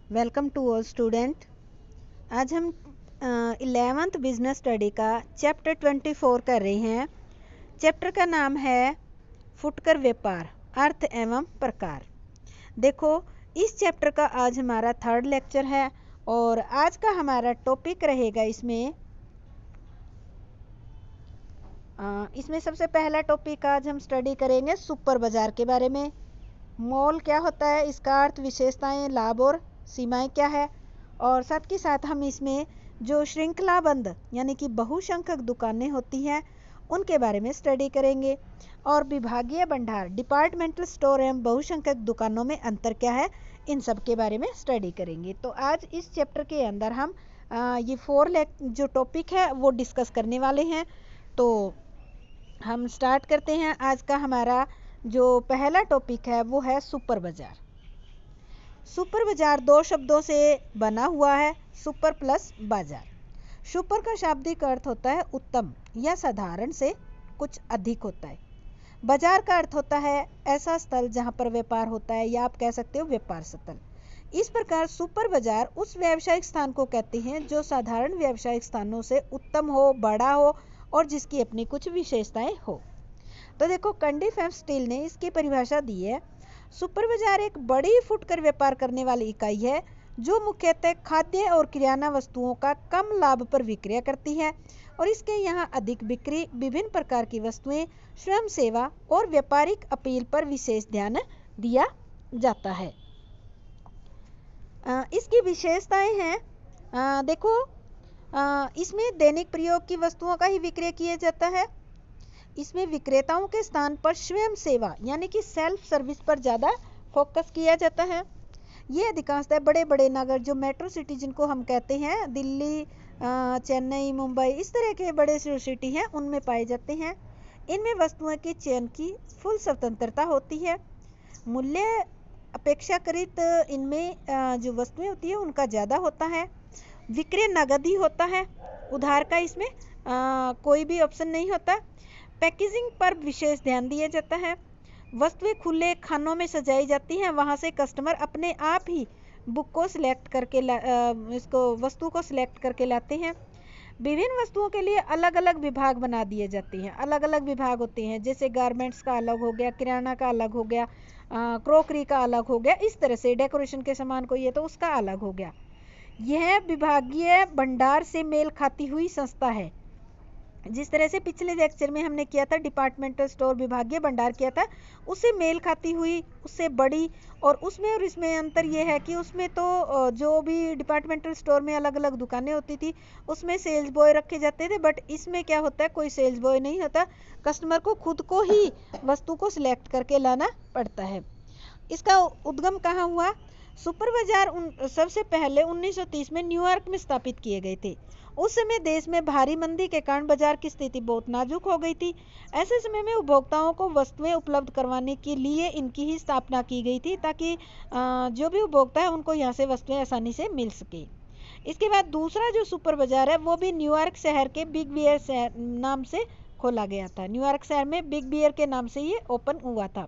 Welcome to all student. आज हम 11th business study का चैप्टर 24 कर रहे हैं। चैप्टर का नाम है फुटकर व्यापार, अर्थ एवं प्रकार। देखो, इस चैप्टर का आज हमारा 3rd लेक्चर है और आज का हमारा टॉपिक रहेगा इसमें सबसे पहला टॉपिक आज हम स्टडी करेंगे सुपर बाजार के बारे में। मॉल क्या होता है, इसका अर्थ, विशेषताएं, लाभ और सीमाएं क्या है, और साथ के साथ हम इसमें जो श्रृंखलाबंद यानी कि बहुसंख्यक दुकानें होती हैं उनके बारे में स्टडी करेंगे। और विभागीय भंडार, डिपार्टमेंटल स्टोर एवं बहुसंख्यक दुकानों में अंतर क्या है, इन सब के बारे में स्टडी करेंगे। तो आज इस चैप्टर के अंदर हम ये 4 जो टॉपिक है वो डिस्कस करने वाले हैं। तो हम स्टार्ट करते हैं। आज का हमारा जो पहला टॉपिक है वो है सुपर बाजार। सुपर बाजार 2 शब्दों से बना हुआ है, सुपर प्लस बाजार। सुपर का शाब्दिक अर्थ होता है उत्तम या साधारण से कुछ अधिक होता है। बाजार का अर्थ होता है ऐसा स्थल जहां पर व्यापार होता है, या आप कह सकते हो व्यापार स्थल। इस प्रकार सुपर बाजार उस व्यावसायिक स्थान को कहते हैं जो साधारण व्यावसायिक स्थानों से उत्तम हो, बड़ा हो और जिसकी अपनी कुछ विशेषताएं हो। तो देखो, कैंडिफ एंड स्टील ने इसकी परिभाषा दी है। सुपर बाजार एक बड़ी फुटकर व्यापार करने वाली इकाई है जो मुख्यतः खाद्य और किराना वस्तुओं का कम लाभ पर विक्रय करती है, और इसके यहाँ अधिक बिक्री, विभिन्न प्रकार की वस्तुएं, स्वयं सेवा और व्यापारिक अपील पर विशेष ध्यान दिया जाता है। इसकी विशेषताएं हैं, देखो, इसमें दैनिक प्रयोग की वस्तुओं का ही विक्रय किया जाता है। इसमें विक्रेताओं के स्थान पर स्वयं सेवा यानी कि सेल्फ सर्विस पर ज़्यादा फोकस किया जाता है। ये अधिकांशतः बड़े बड़े नगर, जो मेट्रो सिटी जिनको हम कहते हैं, दिल्ली, चेन्नई, मुंबई, इस तरह के बड़े जो सिटी हैं उनमें पाए जाते हैं। इनमें वस्तुओं के चयन की फुल स्वतंत्रता होती है। मूल्य अपेक्षाकृत इनमें जो वस्तुएं होती है उनका ज़्यादा होता है। विक्रय नगद ही होता है, उधार का इसमें कोई भी ऑप्शन नहीं होता। पैकेजिंग पर विशेष ध्यान दिया जाता है। वस्तुएं खुले खानों में सजाई जाती हैं, वहां से कस्टमर अपने आप ही बुक को सिलेक्ट करके वस्तु को सिलेक्ट करके लाते हैं। विभिन्न वस्तुओं के लिए अलग अलग विभाग बना दिए जाते हैं। अलग अलग विभाग होते हैं, जैसे गारमेंट्स का अलग हो गया, किराना का अलग हो गया, क्रोकरी का अलग हो गया, इस तरह से डेकोरेशन के सामान को ये तो उसका अलग हो गया। यह विभागीय भंडार से मेल खाती हुई संस्था है। जिस तरह से पिछले लेक्चर में हमने किया था, डिपार्टमेंटल स्टोर विभागीय भंडार किया था, उससे मेल खाती हुई, उससे बड़ी। और उसमें और इसमें अंतर यह है कि उसमें तो जो भी डिपार्टमेंटल स्टोर में अलग अलग दुकानें होती थी उसमें सेल्स बॉय रखे जाते थे, बट इसमें क्या होता है, कोई सेल्स बॉय नहीं होता, कस्टमर को खुद को ही वस्तु को सिलेक्ट करके लाना पड़ता है। इसका उद्गम कहाँ हुआ? सुपर बाजार सबसे पहले 1930 में न्यूयॉर्क में स्थापित किए गए थे। उस समय देश में भारी मंदी के कारण बाजार की स्थिति बहुत नाजुक हो गई थी। ऐसे समय में उपभोक्ताओं को वस्तुएं उपलब्ध करवाने के लिए इनकी ही स्थापना की गई थी, ताकि जो भी उपभोक्ता है उनको यहाँ से वस्तुएं आसानी से मिल सके। इसके बाद दूसरा जो सुपर बाजार है वो भी न्यूयॉर्क शहर के बिग बियर नाम से खोला गया था। न्यूयॉर्क शहर में बिग बियर के नाम से ये ओपन हुआ था।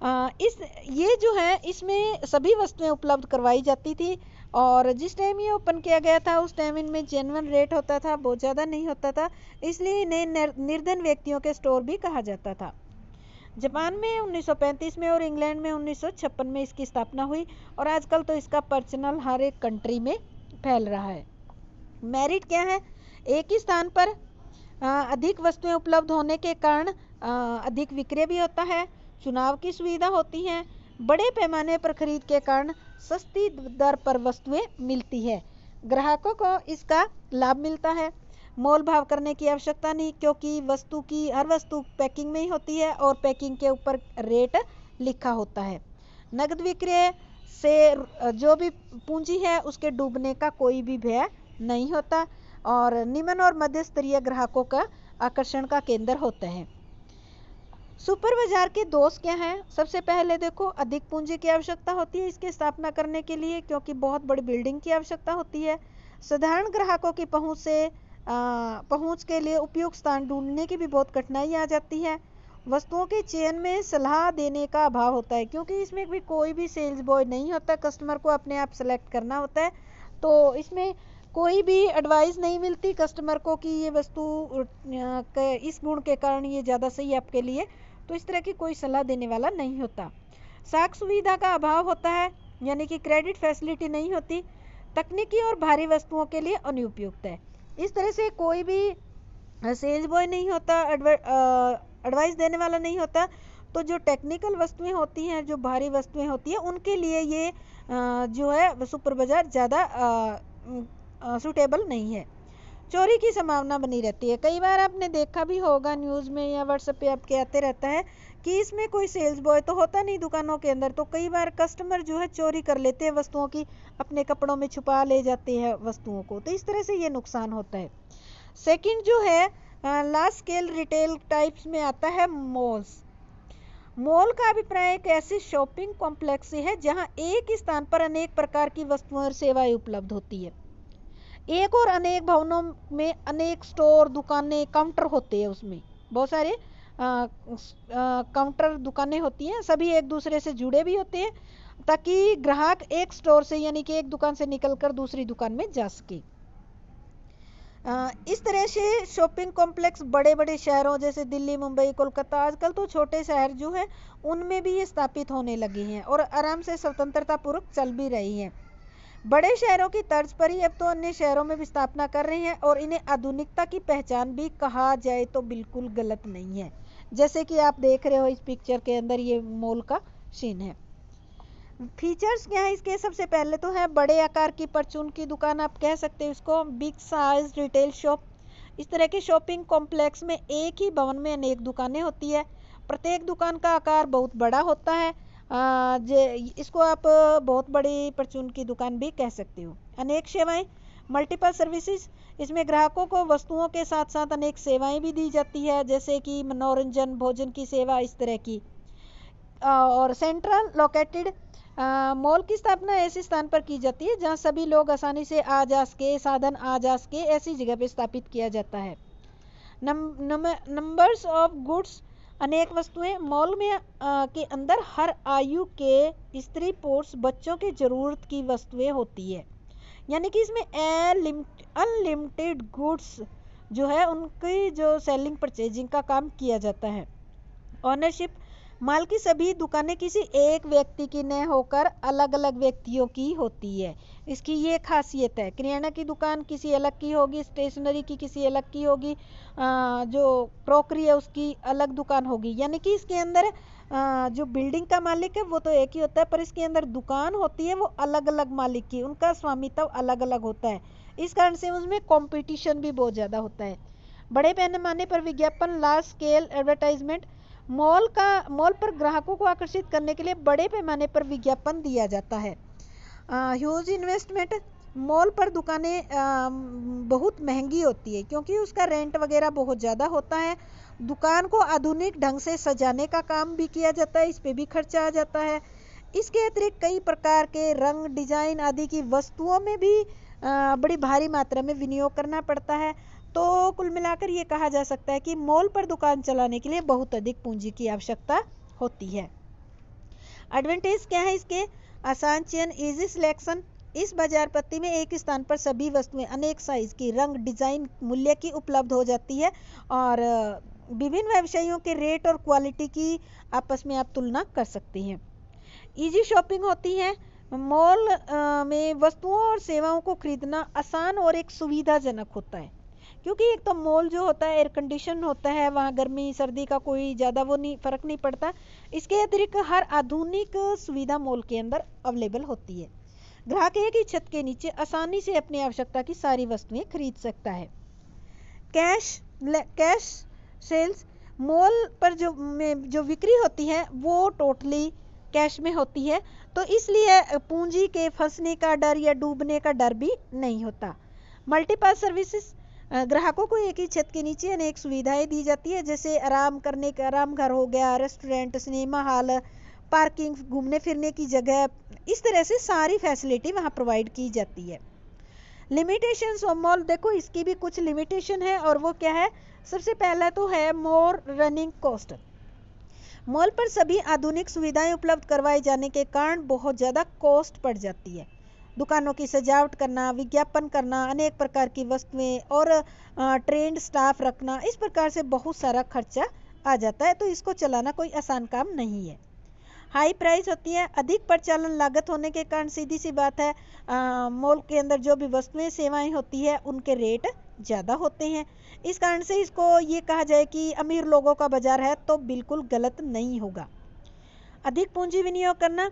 ये जो है, इसमें सभी वस्तुएं उपलब्ध करवाई जाती थी, और जिस टाइम ये ओपन किया गया था उस टाइम इनमें जेन्युइन रेट होता था, बहुत ज़्यादा नहीं होता था, इसलिए इन्हें निर्धन व्यक्तियों के स्टोर भी कहा जाता था। जापान में 1935 में और इंग्लैंड में 1956 में इसकी स्थापना हुई, और आजकल तो इसका पर्सनल हर एक कंट्री में फैल रहा है। मेरिट क्या है? एक ही स्थान पर अधिक वस्तुएं उपलब्ध होने के कारण अधिक विक्रय भी होता है, चुनाव की सुविधा होती है, बड़े पैमाने पर खरीद के कारण सस्ती दर पर वस्तुएं मिलती है, ग्राहकों को इसका लाभ मिलता है। मोल भाव करने की आवश्यकता नहीं, क्योंकि हर वस्तु पैकिंग में ही होती है और पैकिंग के ऊपर रेट लिखा होता है। नगद विक्रय से जो भी पूंजी है उसके डूबने का कोई भी भय नहीं होता, और निम्न और मध्य स्तरीय ग्राहकों का आकर्षण का केंद्र होते हैं। सुपर बाजार के दोष क्या हैं? सबसे पहले देखो, अधिक पूंजी की आवश्यकता होती है इसकी स्थापना करने के लिए, क्योंकि बहुत बड़ी बिल्डिंग की आवश्यकता होती है। साधारण ग्राहकों की पहुंच के लिए उपयुक्त स्थान ढूंढने की भी बहुत कठिनाई आ जाती है। वस्तुओं के चयन में सलाह देने का अभाव होता है, क्योंकि इसमें भी कोई भी सेल्स बॉय नहीं होता, कस्टमर को अपने आप सेलेक्ट करना होता है। तो इसमें कोई भी एडवाइस नहीं मिलती कस्टमर को कि ये वस्तु इस गुण के कारण ये ज़्यादा सही है आपके लिए, तो इस तरह की कोई सलाह देने वाला नहीं होता। साख सुविधा का अभाव होता है, यानी कि क्रेडिट फैसिलिटी नहीं होती। तकनीकी और भारी वस्तुओं के लिए अनुपयुक्त है। इस तरह से कोई भी सेल्स बॉय नहीं होता, एडवाइस देने वाला नहीं होता। तो जो टेक्निकल वस्तुएं होती हैं, जो भारी वस्तुएं होती हैं, उनके लिए ये जो है सुपर बाजार ज़्यादा सूटेबल नहीं है। चोरी की संभावना बनी रहती है। कई बार आपने देखा भी होगा न्यूज़ में या व्हाट्सएप पे आपके आते रहता है कि इसमें कोई सेल्स बॉय तो होता नहीं दुकानों के अंदर, तो कई बार कस्टमर जो है चोरी कर लेते हैं वस्तुओं की, अपने कपड़ों में छुपा ले जाते हैं वस्तुओं को, तो इस तरह से ये नुकसान होता है। सेकंड जो है लार्ज स्केल रिटेल टाइप्स में आता है मॉल्स। मॉल का अभिप्राय एक ऐसी शॉपिंग कॉम्प्लेक्स से है जहां एक स्थान पर अनेक प्रकार की वस्तुएं और सेवाएं उपलब्ध होती है। एक और अनेक भवनों में अनेक स्टोर, दुकानें, काउंटर होते हैं, उसमें बहुत सारे काउंटर दुकानें होती हैं, सभी एक दूसरे से जुड़े भी होते हैं ताकि ग्राहक एक स्टोर से यानी कि एक दुकान से निकलकर दूसरी दुकान में जा सके। इस तरह से शॉपिंग कॉम्प्लेक्स बड़े बड़े शहरों जैसे दिल्ली, मुंबई, कोलकाता, आजकल तो छोटे शहर जो है उनमें भी ये स्थापित होने लगे हैं और आराम से स्वतंत्रता पूर्वक चल भी रही हैं। बड़े शहरों की तर्ज पर ही अब तो अन्य शहरों में भी स्थापना कर रहे हैं और इन्हें आधुनिकता की पहचान भी कहा जाए तो बिल्कुल गलत नहीं है। जैसे कि आप देख रहे हो इस पिक्चर के अंदर ये मॉल का सीन है। फीचर्स क्या है इसके? सबसे पहले तो है बड़े आकार की परचून की दुकान, आप कह सकते हो इसको, बिग साइज रिटेल शॉप। इस तरह के शॉपिंग कॉम्प्लेक्स में एक ही भवन में अनेक दुकानें होती है। प्रत्येक दुकान का आकार बहुत बड़ा होता है। इसको आप बहुत बड़ी परचून की दुकान भी कह सकते हो। अनेक सेवाएं, मल्टीपल सर्विसेज, इसमें ग्राहकों को वस्तुओं के साथ साथ अनेक सेवाएं भी दी जाती है, जैसे कि मनोरंजन, भोजन की सेवा, इस तरह की। और सेंट्रल लोकेटेड मॉल की स्थापना ऐसे स्थान पर की जाती है जहां सभी लोग आसानी से आ जा सके, साधन आ जा सके, ऐसी जगह पे स्थापित किया जाता है। नंबर्स ऑफ गुड्स, अनेक वस्तुएं। मॉल में के अंदर हर आयु के स्त्री पुरुष बच्चों के जरूरत की वस्तुएं होती है, यानी कि इसमें अनलिमिटेड गुड्स जो है उनकी जो सेलिंग परचेजिंग का काम किया जाता है। ऑनरशिप, माल की सभी दुकानें किसी एक व्यक्ति की न होकर अलग अलग व्यक्तियों की होती है, इसकी ये खासियत है। किराना की दुकान किसी अलग की होगी, स्टेशनरी की किसी अलग की होगी, जो क्रॉकरी है उसकी अलग दुकान होगी, यानी कि इसके अंदर जो बिल्डिंग का मालिक है वो तो एक ही होता है, पर इसके अंदर दुकान होती है वो अलग अलग मालिक की, उनका स्वामित्व अलग अलग होता है। इस कारण से उसमें कंपटीशन भी बहुत ज़्यादा होता है। बड़े पैमाने पर विज्ञापन, लार्ज स्केल एडवर्टाइजमेंट, मॉल पर ग्राहकों को आकर्षित करने के लिए बड़े पैमाने पर विज्ञापन दिया जाता है। ह्यूज इन्वेस्टमेंट, मॉल पर दुकानें बहुत महंगी होती है क्योंकि उसका रेंट वगैरह बहुत ज़्यादा होता है। दुकान को आधुनिक ढंग से सजाने का काम भी किया जाता है, इस पे भी खर्चा आ जाता है। इसके अतिरिक्त कई प्रकार के रंग, डिजाइन आदि की वस्तुओं में भी बड़ी भारी मात्रा में विनियोग करना पड़ता है। तो कुल मिलाकर ये कहा जा सकता है कि मॉल पर दुकान चलाने के लिए बहुत अधिक पूंजी की आवश्यकता होती है। एडवांटेज क्या है इसके? आसान चयन, इजी सिलेक्शन। इस बाजार पत्ती में एक स्थान पर सभी वस्तुएं अनेक साइज की, रंग, डिजाइन, मूल्य की उपलब्ध हो जाती है और विभिन्न व्यवसायियों के रेट और क्वालिटी की आपस में आप तुलना कर सकते हैं। इजी शॉपिंग होती है। मॉल में वस्तुओं और सेवाओं को खरीदना आसान और एक सुविधाजनक होता है, क्योंकि एक तो मॉल जो होता है एयर कंडीशन होता है, वहाँ गर्मी सर्दी का कोई ज़्यादा फर्क नहीं पड़ता। इसके अतिरिक्त हर आधुनिक सुविधा मॉल के अंदर अवेलेबल होती है। ग्राहक एक ही छत के नीचे आसानी से अपनी आवश्यकता की सारी वस्तुएं खरीद सकता है। कैश सेल्स, मॉल पर जो बिक्री होती है वो टोटली कैश में होती है, तो इसलिए पूंजी के फंसने का डर या डूबने का डर भी नहीं होता। मल्टीपल सर्विसेज, ग्राहकों को एक ही छत के नीचे अनेक सुविधाएं दी जाती है, जैसे आराम करने का आराम घर हो गया, रेस्टोरेंट, सिनेमा हॉल, पार्किंग, घूमने फिरने की जगह, इस तरह से सारी फैसिलिटी वहाँ प्रोवाइड की जाती है। लिमिटेशंस ऑफ मॉल, देखो इसकी भी कुछ लिमिटेशन है और वो क्या है? सबसे पहला तो है मोर रनिंग कॉस्ट। मॉल पर सभी आधुनिक सुविधाएं उपलब्ध करवाए जाने के कारण बहुत ज़्यादा कॉस्ट पड़ जाती है। दुकानों की सजावट करना, विज्ञापन करना, अनेक प्रकार की वस्तुएं और ट्रेंड स्टाफ रखना, इस प्रकार से बहुत सारा खर्चा आ जाता है। तो इसको चलाना कोई आसान काम नहीं है। हाई प्राइस होती है, अधिक परिचालन लागत होने के कारण सीधी सी बात है मॉल के अंदर जो भी वस्तुएं सेवाएं होती है उनके रेट ज़्यादा होते हैं। इस कारण से इसको ये कहा जाए कि अमीर लोगों का बाजार है तो बिल्कुल गलत नहीं होगा। अधिक पूंजी विनियोग करना,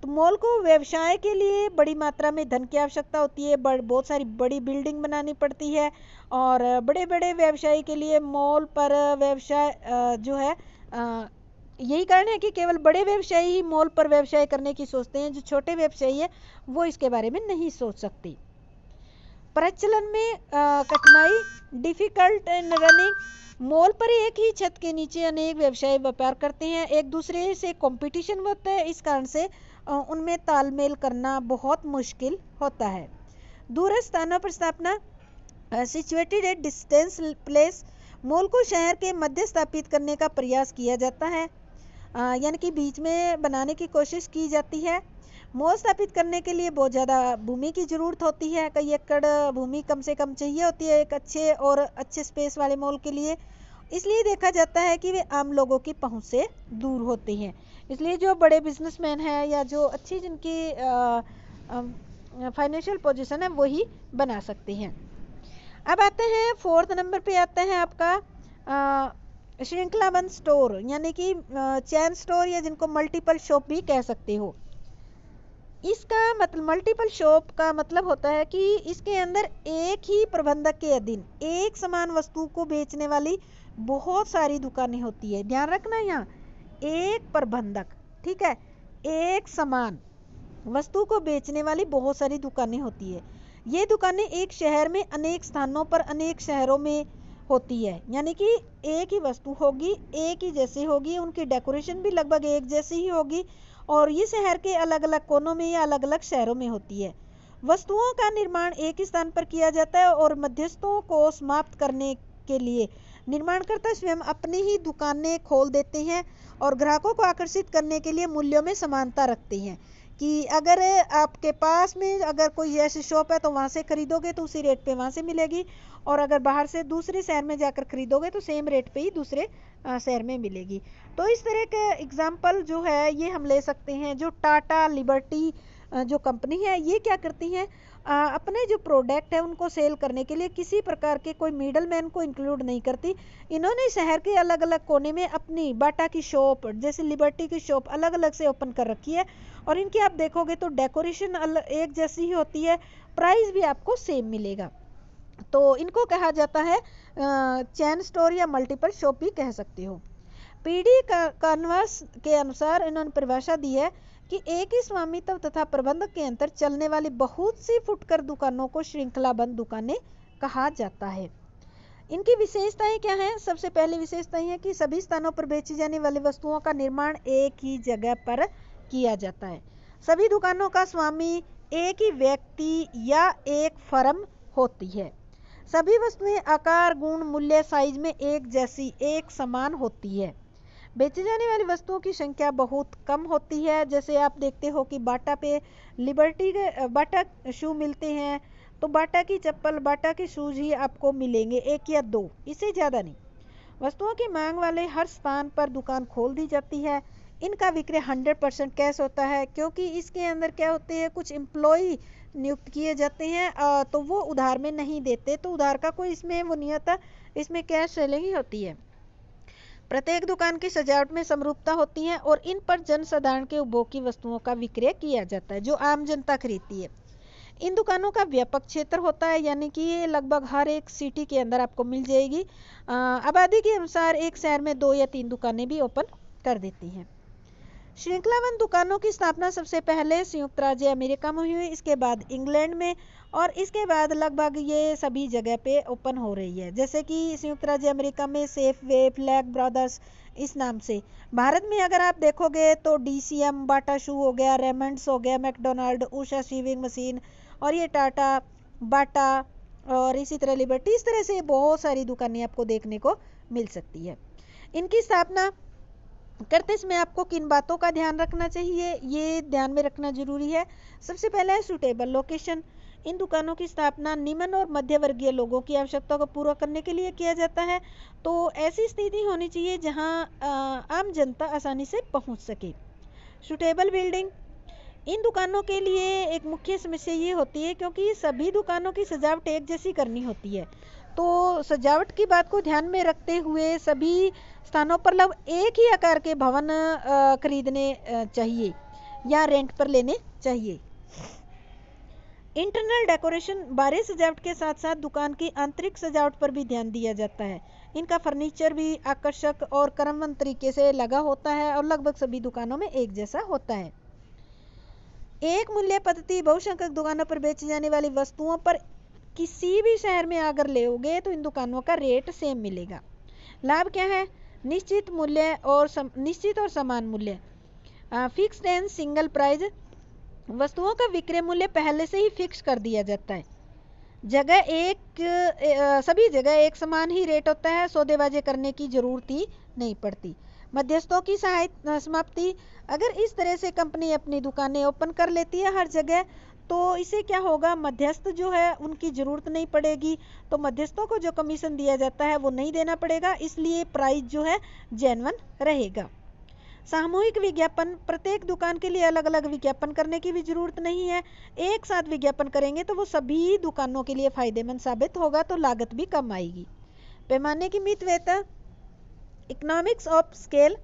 तो मॉल को व्यवसाय के लिए बड़ी मात्रा में धन की आवश्यकता होती है, बहुत सारी बड़ी बिल्डिंग बनानी पड़ती है और बड़े बड़े व्यवसाय के लिए मॉल पर व्यवसाय जो है यही कारण है कि केवल बड़े व्यवसायी ही मॉल पर व्यवसाय करने की सोचते हैं। जो छोटे व्यवसायी है वो इसके बारे में नहीं सोच सकते। प्रचलन में कठिनाई, डिफिकल्ट इन रनिंग, मॉल पर एक ही छत के नीचे अनेक व्यवसाय व्यापार करते हैं, एक दूसरे से कंपटीशन होता है, इस कारण से उनमें तालमेल करना बहुत मुश्किल होता है। दूरस्थ स्थानों पर स्थापना, situated at distance place, mall को शहर के मध्य स्थापित करने का प्रयास किया जाता है, यानी कि बीच में बनाने की कोशिश की जाती है। मॉल स्थापित करने के लिए बहुत ज़्यादा भूमि की ज़रूरत होती है, कई एकड़ भूमि कम से कम चाहिए होती है एक अच्छे स्पेस वाले मॉल के लिए। इसलिए देखा जाता है कि वे आम लोगों की पहुंच से दूर होते हैं, इसलिए जो बड़े बिजनेसमैन हैं या जो अच्छी जिनकी फाइनेंशियल पोजीशन है वही बना सकते हैं। अब आते हैं 4th नंबर पे आता है आपका श्रृंखलाबंद स्टोर, यानी कि चैन स्टोर या जिनको मल्टीपल शॉप भी कह सकते हो। इसका मतलब मल्टीपल शॉप का मतलब होता है कि इसके अंदर एक ही प्रबंधक के अधीन एक समान वस्तु को बेचने वाली बहुत सारी दुकानें होती है। ध्यान रखना, यहाँ एक प्रबंधक, ठीक है, एक समान वस्तु को बेचने वाली बहुत सारी दुकानें होती है। ये दुकानें एक शहर में अनेक स्थानों पर अनेक शहरों में होती है, यानी कि एक ही वस्तु होगी, एक ही जैसी होगी, उनकी डेकोरेशन भी लगभग एक जैसी ही होगी और ये शहर के अलग अलग कोनों में या अलग अलग शहरों में होती है। वस्तुओं का निर्माण एक ही स्थान पर किया जाता है और मध्यस्थों को समाप्त करने के लिए निर्माणकर्ता स्वयं अपनी ही दुकानें खोल देते हैं और ग्राहकों को आकर्षित करने के लिए मूल्यों में समानता रखते हैं कि अगर आपके पास में अगर कोई ऐसी शॉप है तो वहाँ से खरीदोगे तो उसी रेट पे वहाँ से मिलेगी और अगर बाहर से दूसरे शहर में जाकर खरीदोगे तो सेम रेट पे ही दूसरे शहर में मिलेगी। तो इस तरह के एग्जाम्पल जो है ये हम ले सकते हैं। जो टाटा लिबर्टी जो कंपनी है ये क्या करती है, अपने जो प्रोडक्ट है उनको सेल करने के लिए किसी प्रकार के कोई मिडल मैन को इंक्लूड नहीं करती। इन्होंने शहर के अलग अलग कोने में अपनी बाटा की शॉप जैसे लिबर्टी की शॉप अलग अलग से ओपन कर रखी है और इनकी आप देखोगे तो डेकोरेशन एक जैसी ही होती है, प्राइस भी आपको सेम मिलेगा। तो इनको कहा जाता है चैन स्टोर या मल्टीपल शॉप भी कह सकते हो। पीडी कन्वर्स के अनुसार इन्होंने परिभाषा दी है कि एक ही स्वामित्व तथा प्रबंधक के अंतर चलने वाली बहुत सी फुटकर दुकानों को श्रृंखलाबंद दुकानें कहा जाता है। इनकी विशेषताएं क्या हैं? सबसे पहली विशेषताएं है कि सभी स्थानों पर बेची जाने वाली वस्तुओं का निर्माण एक ही जगह पर किया जाता है। सभी दुकानों का स्वामी एक ही व्यक्ति या एक फर्म होती है। सभी वस्तुएं आकार, गुण, मूल्य, साइज में एक जैसी एक समान होती है। बेची जाने वाली वस्तुओं की संख्या बहुत कम होती है। जैसे आप देखते हो कि बाटा पे लिबर्टी के बाटा शू मिलते हैं तो बाटा की चप्पल, बाटा के शूज ही आपको मिलेंगे, एक या दो, इससे ज़्यादा नहीं। वस्तुओं की मांग वाले हर स्थान पर दुकान खोल दी जाती है। इनका विक्रय 100% कैश होता है क्योंकि इसके अंदर क्या होते हैं, कुछ एम्प्लॉय नियुक्त किए जाते हैं तो वो उधार में नहीं देते, तो उधार का कोई इसमें वो नहीं होता, इसमें कैश सेलिंग ही होती है। प्रत्येक दुकान की सजावट में समरूपता होती है और इन पर जनसाधारण के उपभोग की वस्तुओं का विक्रय किया जाता है जो आम जनता खरीदती है। इन दुकानों का व्यापक क्षेत्र होता है, यानी कि ये लगभग हर एक सिटी के अंदर आपको मिल जाएगी। आबादी के अनुसार एक शहर में 2 या 3 दुकानें भी ओपन कर देती हैं। श्रृंखलाबंद दुकानों की स्थापना सबसे पहले संयुक्त राज्य अमेरिका में हुई, इसके बाद इंग्लैंड में और इसके बाद लगभग ये सभी जगह पे ओपन हो रही है। जैसे कि संयुक्त राज्य अमेरिका में सेफवे, फ्लैग ब्रदर्स इस नाम से। भारत में अगर आप देखोगे तो DCM, बाटा शू हो गया, रेमंड्स हो गया, मैकडोनाल्ड, उषा सीविंग मशीन और ये टाटा, बाटा और इसी तरह लिबर्टी, इस तरह से बहुत सारी दुकानें आपको देखने को मिल सकती है। इनकी स्थापना करते समय आपको किन बातों का ध्यान रखना चाहिए, ये ध्यान में रखना जरूरी है। सबसे पहला है सूटेबल लोकेशन। इन दुकानों की स्थापना निम्न और मध्य वर्गीय लोगों की आवश्यकता को पूरा करने के लिए किया जाता है। तो ऐसी स्थिति होनी चाहिए जहां आम जनता आसानी से पहुंच सके। सूटेबल बिल्डिंग, इन दुकानों के लिए एक मुख्य समस्या ये होती है क्योंकि सभी दुकानों की सजावट एक जैसी करनी होती है। तो सजावट की बात को ध्यान में रखते हुए सभी स्थानों पर लगभग एक ही आकार के भवन खरीदने चाहिए या रेंट पर लेने चाहिए। इंटरनल डेकोरेशन, बाहरी सजावट के साथ साथ दुकान की आंतरिक सजावट पर भी ध्यान दिया जाता है। इनका फर्नीचर भी आकर्षक और क्रमबद्ध तरीके से लगा होता है और लगभग सभी दुकानों में एक जैसा होता है। एक मूल्य पद्धति, बहुसंख्यक दुकानों पर बेची जाने वाली वस्तुओं पर किसी भी शहर में अगर लेोगे तो इन दुकानों का रेट सेम मिलेगा। लाभ क्या है? निश्चित मूल्य और निश्चित और समान मूल्य, फिक्स्ड एंड सिंगल प्राइस, वस्तुओं का विक्रय मूल्य पहले से ही फिक्स कर दिया जाता है। सभी जगह एक समान ही रेट होता है, सौदेबाजी करने की जरूरत ही नहीं पड़ती। मध्यस्थों की समाप्ति, अगर इस तरह से कंपनी अपनी दुकानें ओपन कर लेती है हर जगह तो इससे क्या होगा, मध्यस्थ जो है उनकी जरूरत नहीं पड़ेगी। तो मध्यस्थों को जो कमीशन दिया जाता है वो नहीं देना पड़ेगा, इसलिए प्राइस जो है जेन्युइन रहेगा। सामूहिक विज्ञापन, प्रत्येक दुकान के लिए अलग अलग विज्ञापन करने की भी जरूरत नहीं है। एक साथ विज्ञापन करेंगे तो वो सभी दुकानों के लिए फायदेमंद साबित होगा, तो लागत भी कम आएगी। पैमाने की मितव्ययता, इकोनॉमिक्स ऑफ स्केल,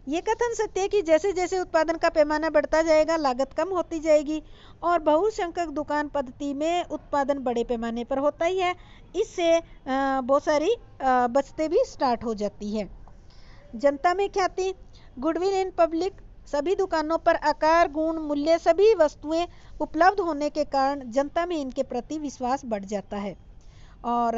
ये कथन सत्य है कि जैसे जैसे उत्पादन का पैमाना बढ़ता जाएगा लागत कम होती जाएगी और बहुसंख्यक दुकान पद्धति में उत्पादन बड़े पैमाने पर होता ही है। इससे बहुत सारी बचतें भी स्टार्ट हो जाती है। जनता में ख्याति, गुडविल इन पब्लिक, सभी दुकानों पर आकार, गुण, मूल्य, सभी वस्तुएं उपलब्ध होने के कारण जनता में इनके प्रति विश्वास बढ़ जाता है और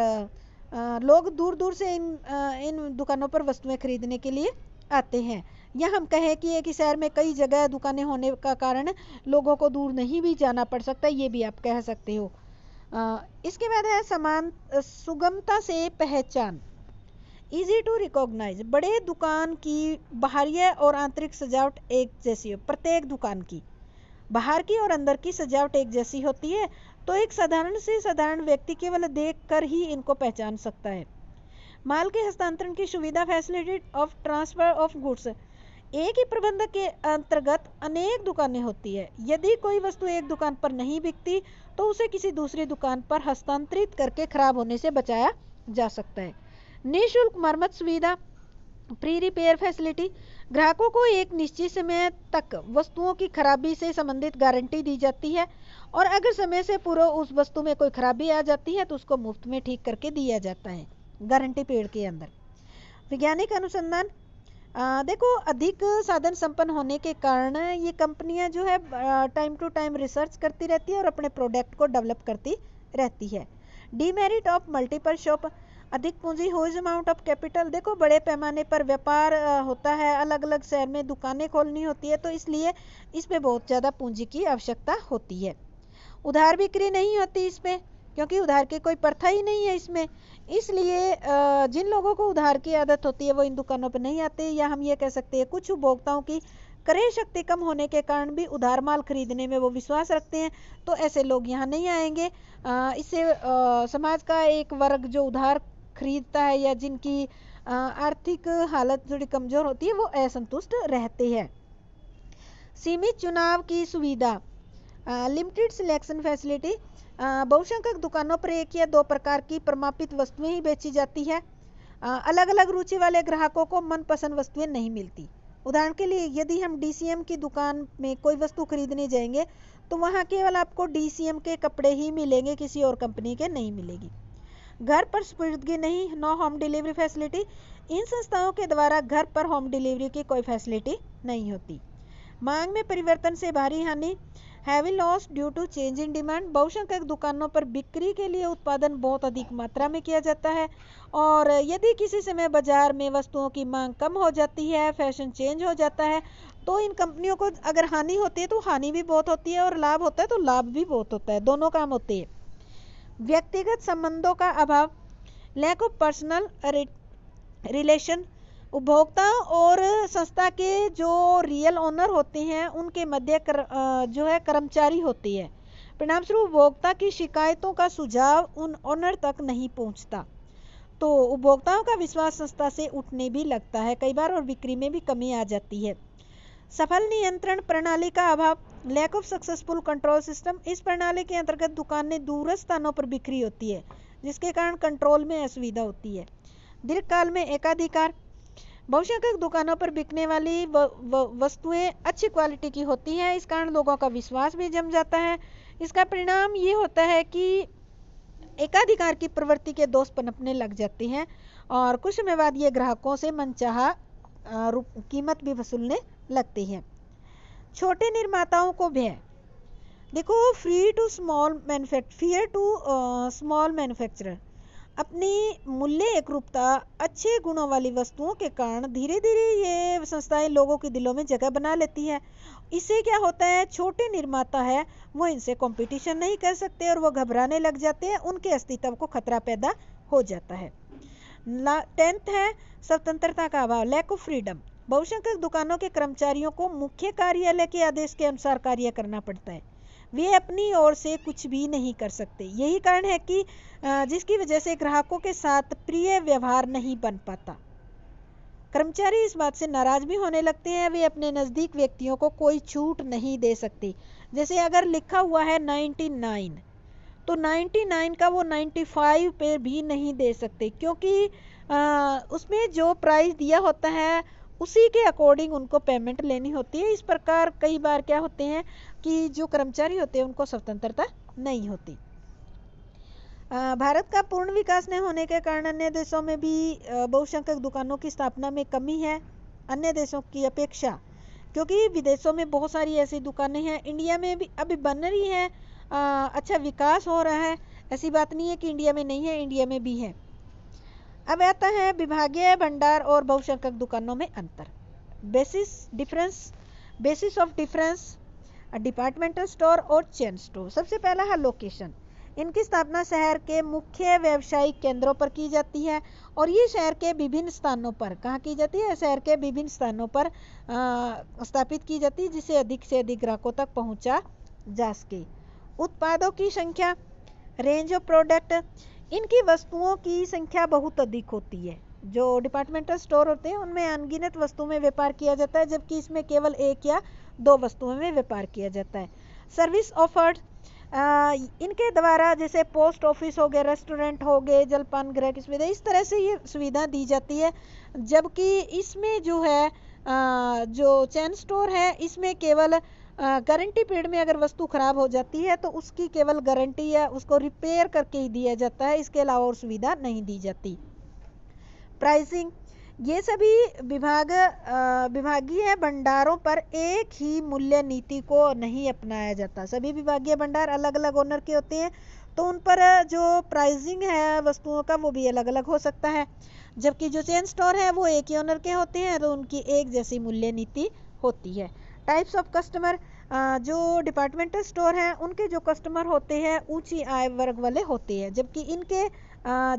लोग दूर दूर से इन दुकानों पर वस्तुएं खरीदने के लिए आते हैं। या हम कहें कि एक ही शहर में कई जगह दुकानें होने का कारण लोगों को दूर नहीं भी जाना पड़ सकता, ये भी आप कह सकते हो। इसके बाद है समान सुगमता से पहचान, इजी टू रिकॉग्नाइज, बड़े दुकान की बाहरी और आंतरिक सजावट एक जैसी हो, प्रत्येक दुकान की बाहर की और अंदर की सजावट एक जैसी होती है, तो एक साधारण से साधारण व्यक्ति केवल देखकर ही इनको पहचान सकता है। माल के हस्तांतरण की सुविधा, facility of transfer of goods, एक ही प्रबंधक के अंतर्गत अनेक दुकानें होती है। यदि कोई वस्तु एक दुकान पर नहीं बिकती तो उसे किसी दूसरी दुकान पर हस्तांतरित करके खराब होने से बचाया जा सकता है। निःशुल्क मरम्मत सुविधा, प्री रिपेयर फैसिलिटी, ग्राहकों को एक निश्चित समय तक वस्तुओं की खराबी से संबंधित गारंटी दी जाती है और अगर समय से पूर्व उस वस्तु में कोई खराबी आ जाती है तो उसको मुफ्त में ठीक करके दिया जाता है गारंटी पीरियड के अंदर। वैज्ञानिक अनुसंधान, देखो अधिक साधन संपन्न होने के कारण ये कंपनियां जो है टाइम टू टाइम रिसर्च करती रहती है और अपने प्रोडक्ट को डेवलप करती रहती है। डीमेरिट ऑफ मल्टीपल शॉप, अधिक पूंजी, ह्यूज अमाउंट ऑफ कैपिटल, देखो बड़े पैमाने पर व्यापार होता है, अलग अलग शहर में दुकानें खोलनी होती है तो इसलिए इसमें बहुत ज़्यादा पूंजी की आवश्यकता होती है। उधार बिक्री नहीं होती इसमें क्योंकि उधार की कोई प्रथा ही नहीं है इसमें, इसलिए जिन लोगों को उधार की आदत होती है वो इन दुकानों पर नहीं आते। या हम ये कह सकते हैं कुछ उपभोक्ताओं की क्रय शक्ति कम होने के कारण भी उधार माल खरीदने में वो विश्वास रखते हैं, तो ऐसे लोग यहाँ नहीं आएंगे। इससे समाज का एक वर्ग जो उधार खरीदता है या जिनकी आर्थिक हालत थोड़ी कमजोर होती है वो असंतुष्ट रहते हैं। सीमित चुनाव की सुविधा, लिमिटेड सिलेक्शन फैसिलिटी, बहुसंख्यक दुकानों पर एक या दो प्रकार की प्रमापित वस्तुएं ही बेची जाती है। अलग अलग रुचि वाले ग्राहकों को मनपसंद वस्तुएं नहीं मिलती। उदाहरण के लिए यदि हम डीसीएम की दुकान में कोई वस्तु खरीदने जाएंगे तो वहां केवल आपको डीसीएम के कपड़े ही मिलेंगे, किसी और कंपनी के नहीं मिलेगी। घर पर सुपुर्दगी नहीं, नो होम डिलीवरी फैसिलिटी, इन संस्थाओं के द्वारा घर पर होम डिलीवरी की कोई फैसिलिटी नहीं होती। मांग में परिवर्तन से भारी हानि, heavy loss due to change in demand, बहुसंख्यक दुकानों पर बिक्री के लिए उत्पादन बहुत अधिक मात्रा में किया जाता है और यदि किसी समय बाजार में वस्तुओं की मांग कम हो जाती है, फैशन चेंज हो जाता है, तो इन कंपनियों को अगर हानि होती है तो हानि भी बहुत होती है और लाभ होता है तो लाभ भी बहुत होता है, दोनों काम होते हैं। व्यक्तिगत संबंधों का अभाव, लैक ऑफ पर्सनल रिलेशन, उपभोक्ता और संस्था के जो रियल ओनर होते हैं उनके मध्य जो है कर्मचारी होती है। परिणाम स्वरूप उपभोक्ता की शिकायतों का सुझाव उन ओनर तक नहीं पहुंचता, तो उपभोक्ताओं का विश्वास संस्था से उठने भी लगता है कई बार और बिक्री में भी कमी आ जाती है। सफल नियंत्रण प्रणाली का अभाव, lack of successful control system. इस प्रणाली के अंतर्गत दुकानें दूरस्थ स्थानों पर बिक्री होती है जिसके कारण कंट्रोल में असुविधा होती है। दीर्घकाल में एकाधिकार, बहुसंख्यक दुकानों पर बिकने वाली वस्तुएं अच्छी क्वालिटी की होती हैं, इस कारण लोगों का विश्वास भी जम जाता है। इसका परिणाम ये होता है कि एकाधिकार की प्रवृत्ति के दोष पनपने लग जाते हैं और कुछ समय बाद ये ग्राहकों से मनचाहा कीमत भी वसूलने लगते हैं। छोटे निर्माताओं को भय, देखो फियर टू स्मॉल मैन्युफैक्चरर। अपनी मूल्य एकरूपता, अच्छे गुणों वाली वस्तुओं के कारण धीरे धीरे ये संस्थाएं लोगों के दिलों में जगह बना लेती है। इससे क्या होता है, छोटे निर्माता है वो इनसे कंपटीशन नहीं कर सकते और वो घबराने लग जाते हैं, उनके अस्तित्व को खतरा पैदा हो जाता है। 10th है स्वतंत्रता का अभाव, लैक ऑफ फ्रीडम। बहुसंख्यक दुकानों के कर्मचारियों को मुख्य कार्यालय के आदेश के अनुसार कार्य करना पड़ता है, वे अपनी ओर से कुछ भी नहीं कर सकते। यही कारण है कि जिसकी वजह से ग्राहकों के साथ प्रिय व्यवहार नहीं बन पाता। कर्मचारी इस बात से नाराज भी होने लगते हैं, वे अपने नजदीक व्यक्तियों को कोई छूट नहीं दे सकते। जैसे अगर लिखा हुआ है 99 तो 99 का वो 95 पे भी नहीं दे सकते, क्योंकि उसमें जो प्राइस दिया होता है उसी के अकॉर्डिंग उनको पेमेंट लेनी होती है। इस प्रकार कई बार क्या होते हैं कि जो कर्मचारी होते हैं उनको स्वतंत्रता नहीं होती। भारत का पूर्ण विकास न होने के कारण अन्य देशों में भी बहुसंख्यक दुकानों की स्थापना में कमी है अन्य देशों की अपेक्षा, क्योंकि विदेशों में बहुत सारी ऐसी दुकानें हैं, इंडिया में भी अभी बन रही है, अच्छा विकास हो रहा है। ऐसी बात नहीं है कि इंडिया में नहीं है, इंडिया में भी है। अब आता है विभागीय भंडार और बहुसंख्यक दुकानों में अंतर। Basis of difference departmental store और चेन स्टोर। सबसे पहला है लोकेशन। इनकी स्थापना शहर के मुख्य व्यावसायिक केंद्रों पर की जाती है और ये शहर के विभिन्न स्थानों पर कहाँ की जाती है, शहर के विभिन्न स्थानों पर स्थापित की जाती है जिससे अधिक से अधिक ग्राहकों तक पहुंचा जा सके। उत्पादों की संख्या, रेंज ऑफ प्रोडक्ट, इनकी वस्तुओं की संख्या बहुत अधिक होती है। जो डिपार्टमेंटल स्टोर होते हैं उनमें अनगिनत वस्तुओं में व्यापार किया जाता है, जबकि इसमें केवल 1 या 2 वस्तुओं में व्यापार किया जाता है। सर्विस ऑफर्ड, इनके द्वारा जैसे पोस्ट ऑफिस हो गए, रेस्टोरेंट हो गए, जलपान गृह की सुविधा, इस तरह से ये सुविधा दी जाती है। जबकि इसमें जो है जो चेन स्टोर है इसमें केवल गारंटी पीरियड में अगर वस्तु खराब हो जाती है तो उसकी केवल गारंटी या उसको रिपेयर करके ही दिया जाता है, इसके अलावा और सुविधा नहीं दी जाती। प्राइसिंग, ये सभी विभागीय भंडारों पर एक ही मूल्य नीति को नहीं अपनाया जाता। सभी विभागीय भंडार अलग अलग ओनर के होते हैं तो उन पर जो प्राइसिंग है वस्तुओं का वो भी अलग अलग हो सकता है, जबकि जो चेन स्टोर है वो एक ही ओनर के होते हैं तो उनकी एक जैसी मूल्य नीति होती है। टाइप्स ऑफ कस्टमर, जो डिपार्टमेंटल स्टोर हैं उनके जो कस्टमर होते हैं ऊंची आय वर्ग वाले होते हैं, जबकि इनके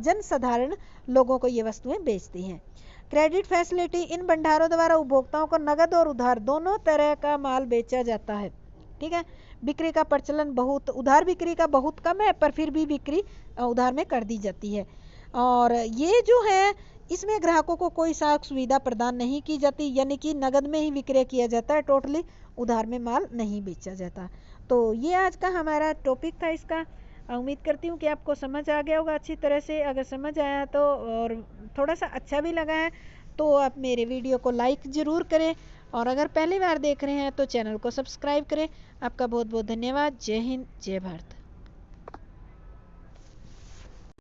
जन साधारण लोगों को ये वस्तुएं बेचती हैं। क्रेडिट फैसिलिटी, इन भंडारों द्वारा उपभोक्ताओं को नगद और उधार दोनों तरह का माल बेचा जाता है। ठीक है, बिक्री का प्रचलन बहुत, उधार बिक्री का बहुत कम है पर फिर भी बिक्री उधार में कर दी जाती है। और ये जो है इसमें ग्राहकों को कोई साख सुविधा प्रदान नहीं की जाती, यानी कि नगद में ही विक्रय किया जाता है, टोटली उधार में माल नहीं बेचा जाता। तो ये आज का हमारा टॉपिक था इसका। उम्मीद करती हूँ कि आपको समझ आ गया होगा अच्छी तरह से। अगर समझ आया तो और थोड़ा सा अच्छा भी लगा है तो आप मेरे वीडियो को लाइक ज़रूर करें और अगर पहली बार देख रहे हैं तो चैनल को सब्सक्राइब करें। आपका बहुत बहुत धन्यवाद। जय हिंद, जय भारत।